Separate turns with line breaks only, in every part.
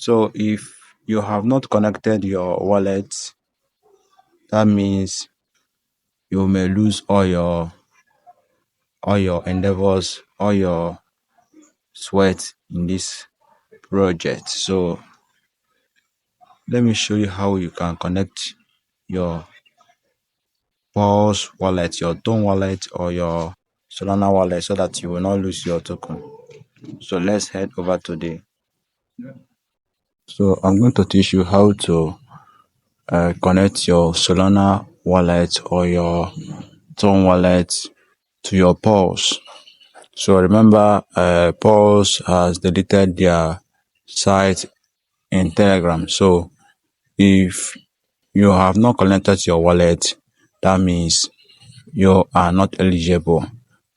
So if you have not connected your wallet, that means you may lose all your endeavors, all your sweat in this project. So let me show you how you can connect your Paws wallet, your Tone wallet, or your Solana wallet so that you will not lose your token. So let's head over to the. So I'm going to teach you how to connect your Solana wallet or your Tone wallet to your Paws. So remember, Paws has deleted their site in Telegram. So if you have not connected your wallet, that means you are not eligible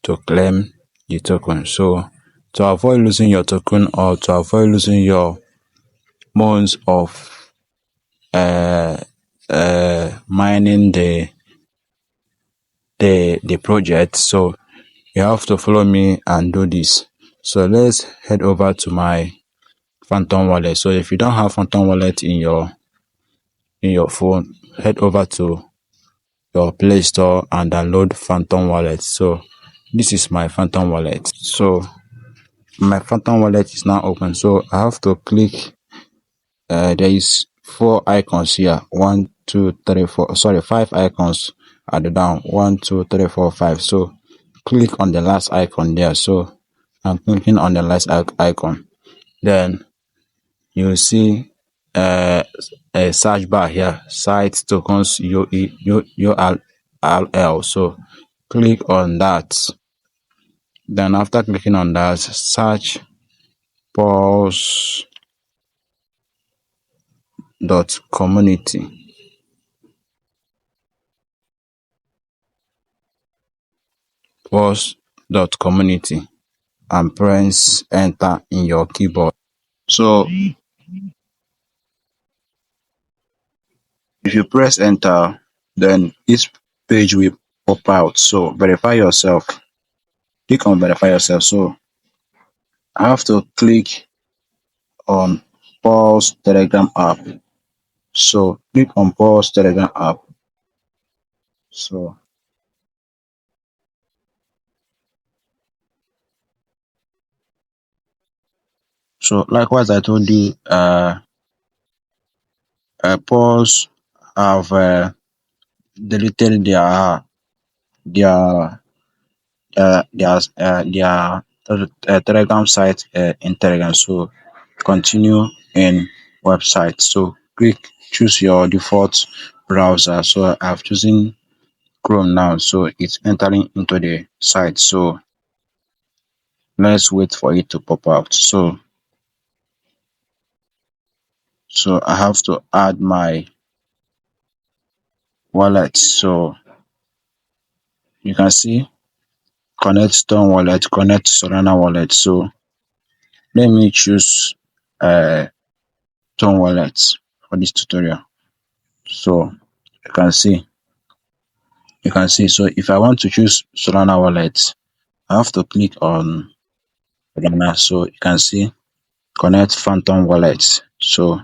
to claim the token. So to avoid losing your token or to avoid losing your months of mining the project, so you have to follow me and do this. So let's head over to my Phantom wallet. So if you don't have Phantom wallet in your phone, head over to your Play Store and download Phantom wallet. So this is my Phantom wallet. So my Phantom wallet is now open. So I have to click. There is 4 icons here. 1, 2, 3, 4. Sorry, 5 icons at the down. 1, 2, 3, 4, 5. So click on the last icon there. So I'm clicking on the last icon. Then you see a search bar here. Site tokens URL. So click on that. Then after clicking on that, search Paws.community. Paws.community and press enter in your keyboard. So if you press enter, then this page will pop out. So verify yourself. Click on verify yourself. So I have to click on Paws Telegram app. So click on Paws Telegram app. So likewise, I told you, Paws have deleted their Telegram site in Telegram. So continue in website. So choose your default browser. So I've chosen Chrome now. So it's entering into the site. So let's wait for it to pop out. So I have to add my wallet. So you can see connect Stone wallet, connect Solana wallet. So let me choose Stone wallet for this tutorial. So you can see so if I want to choose Solana wallet, I have to click on Solana. So you can see connect Phantom wallet. So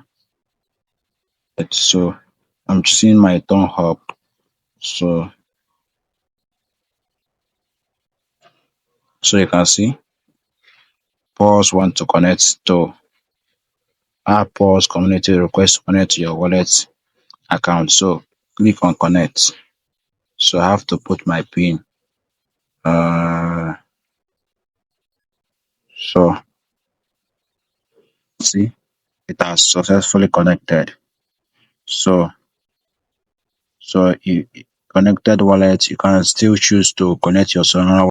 I'm choosing my Ton hub. So you can see Pause want to connect to our Pause community request to connect to your wallet account. So click on connect. So I have to put my pin. So see, it has successfully connected. So you connected wallet, you can still choose to connect your Solana